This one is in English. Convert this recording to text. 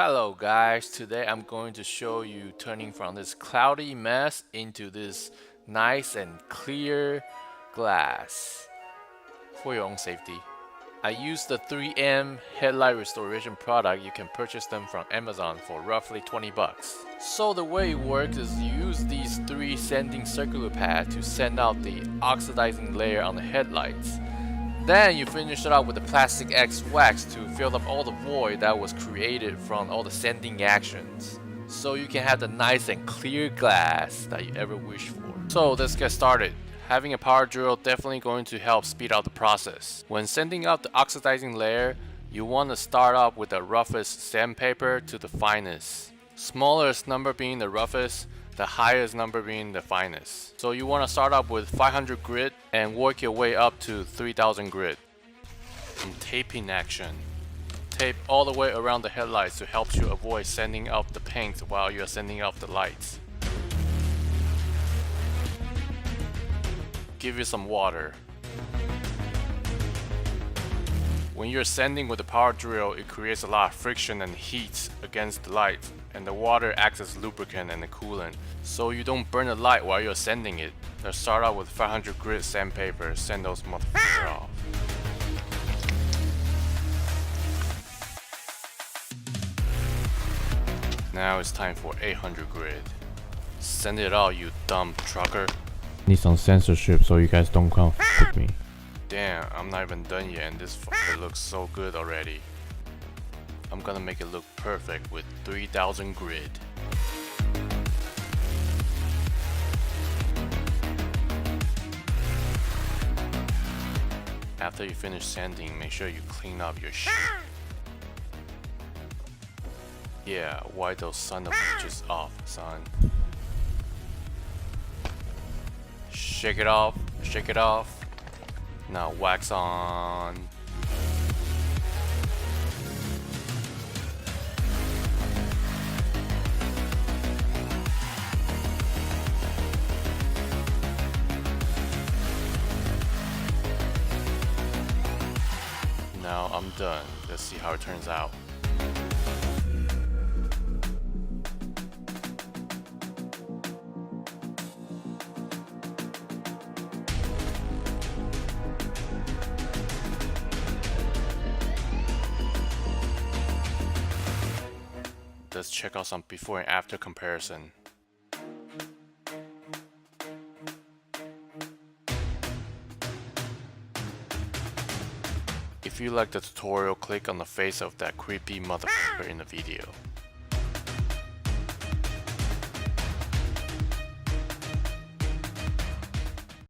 Hello guys, today I'm going to show you turning from this cloudy mess into this nice and clear glass for your own safety. I use the 3M Headlight restoration product. You can purchase them from Amazon for roughly 20 bucks. So the way it works is you use these 3 sanding circular pads to sand out the oxidizing layer on the headlights. Then you finish it up with the plastic X wax to fill up all the void that was created from all the sanding actions. So you can have the nice and clear glass that you ever wished for. So let's get started. Having a power drill definitely going to help speed up the process. When sanding out the oxidizing layer, you want to start off with the roughest sandpaper to the finest. Smallest number being the roughest, the highest number being the finest. So you want to start up with 500 grit and work your way up to 3000 grit. And taping action. Tape all the way around the headlights to help you avoid sanding out the paint while you're sanding out the lights. Give you some water. When you're sanding with the power drill, it creates a lot of friction and heat against the light, and the water acts as lubricant and a coolant, so you don't burn the light while you're sanding it. Let's start out with 500 grit sandpaper. Sand those motherfuckers off. Now it's time for 800 grit. Send it out, you dumb trucker. Need some censorship so you guys don't come with me. Damn, I'm not even done yet and this fucker looks so good already. I'm gonna make it look perfect with 3000 grit. After you finish sanding, make sure you clean up your shit. Yeah, wipe those son of bitches off, son. Shake it off, shake it off. Now wax on. Now I'm done. Let's see how it turns out. Let's check out some before and after comparison. If you like the tutorial, click on the face of that creepy motherfucker in the video.